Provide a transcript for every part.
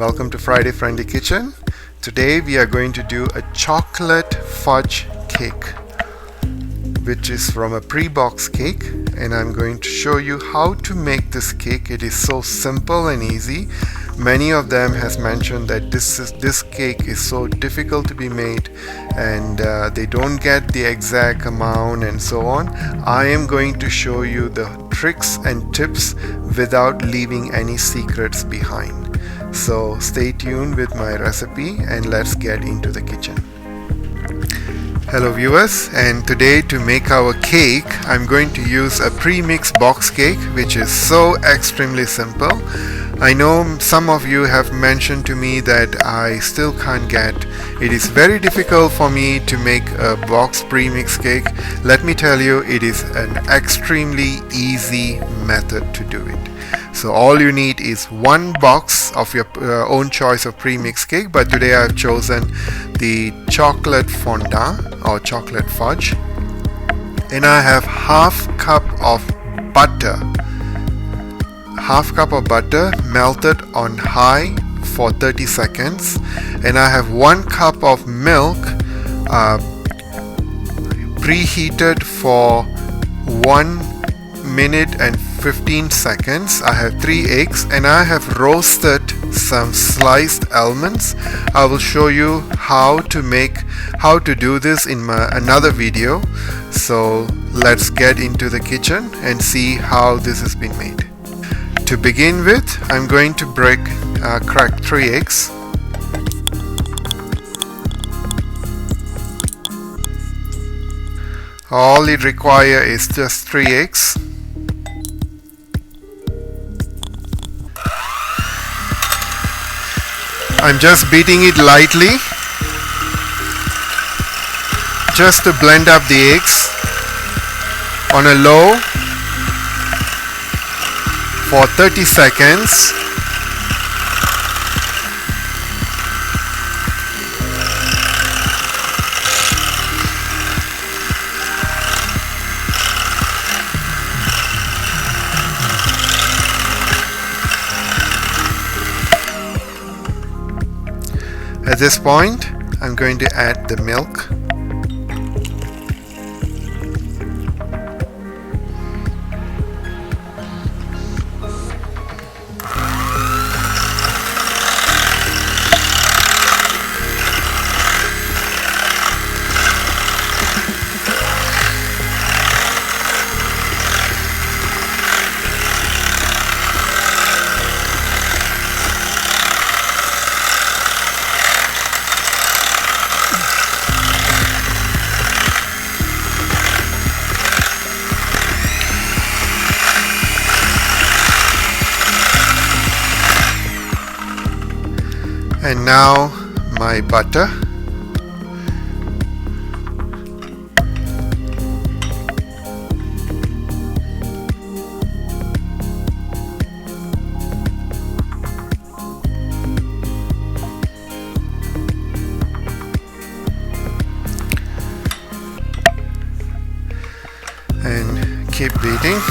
Welcome to Friday Friendly Kitchen. Today we are going to do a chocolate fudge cake, which is from a pre-box cake, and I'm going to show you how to make this cake. It is so simple and easy. Many of them has mentioned that this cake is so difficult to be made and they don't get the exact amount and so on. I am going to show you the tricks and tips without leaving any secrets behind. So stay tuned with my recipe and let's get into the kitchen. Hello viewers, and today to make our cake I'm going to use a premix box cake, which is so extremely simple. I know some of you have mentioned to me that I still can't get. It is very difficult for me to make a box premix cake. Let me tell you, it is an extremely easy method to do it. So all you need is one box of your own choice of premix cake, but today I've chosen the chocolate fondant or chocolate fudge, and I have half cup of butter melted on high for 30 seconds, and I have 1 cup of milk preheated for 1 minute and 15 seconds. I have 3 eggs, and I have roasted some sliced almonds. I will show you how to do this in another video. So let's get into the kitchen and see how this has been made. To begin with, I'm going to crack 3 eggs. All it requires is just 3 eggs. I'm just beating it lightly just to blend up the eggs on a low for 30 seconds. At this point, I'm going to add the milk. And now my butter. And keep beating.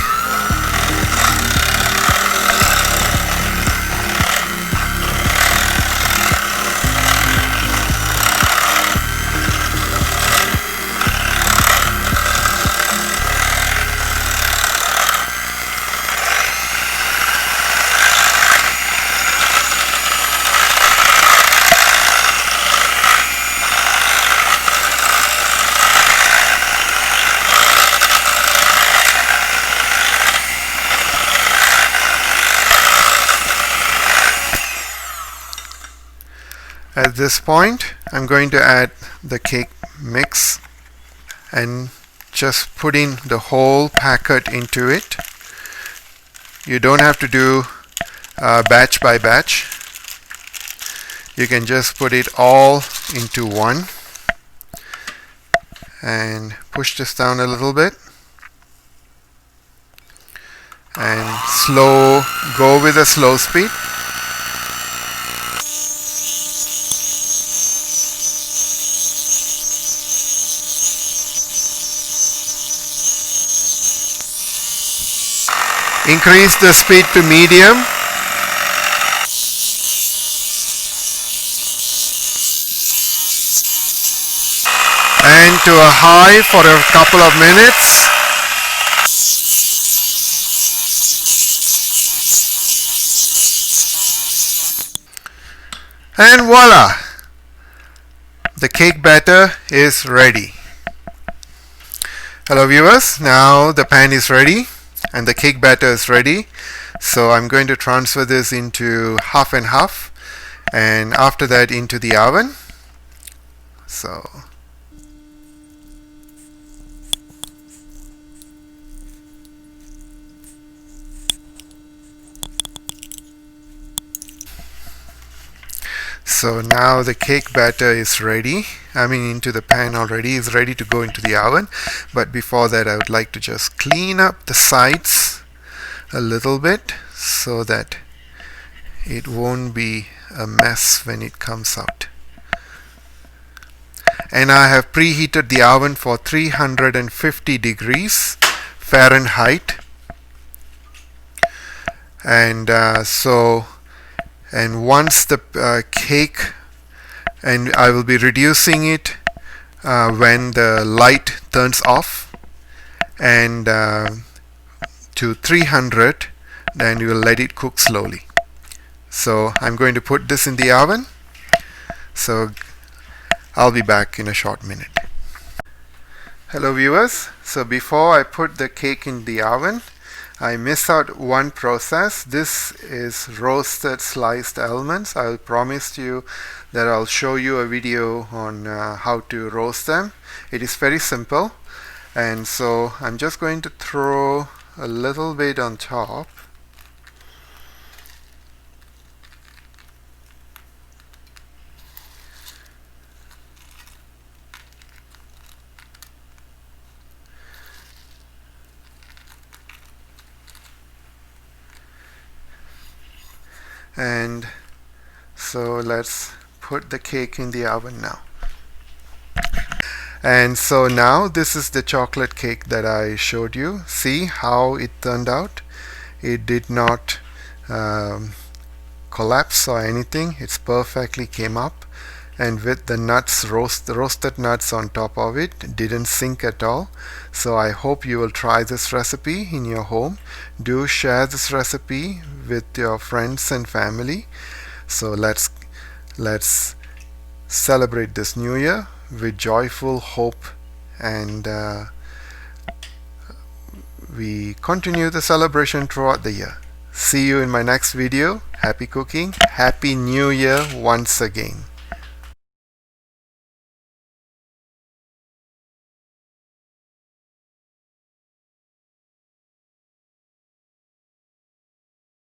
At this point, I'm going to add the cake mix and just put in the whole packet into it. You don't have to do batch by batch. You can just put it all into one and push this down a little bit and go with a slow speed. Increase the speed to medium and to a high for a couple of minutes. And voila! The cake batter is ready. Hello viewers, now the pan is ready and the cake batter is ready. So I'm going to transfer this into half and half, and after that into the oven. So now the cake batter is ready. Into the pan already, is ready to go into the oven. But before that, I would like to just clean up the sides a little bit so that it won't be a mess when it comes out. And I have preheated the oven for 350 degrees Fahrenheit. And once the cake, and I will be reducing it when the light turns off, and to 300, then you will let it cook slowly. So I'm going to put this in the oven. So I'll be back in a short minute. Hello viewers. So before I put the cake in the oven, I missed out one process. This is roasted sliced almonds. I'll promise you that I'll show you a video on how to roast them. It is very simple, and so I'm just going to throw a little bit on top. And so let's put the cake in the oven now. And so now this is the chocolate cake that I showed you. See how it turned out. It did not collapse or anything. It's perfectly came up, and with the nuts, roasted nuts on top of it didn't sink at all. So I hope you will try this recipe in your home. Do share this recipe with your friends and family. So let's celebrate this new year with joyful hope, and we continue the celebration throughout the year. See you in my next video. Happy cooking. Happy New Year once again.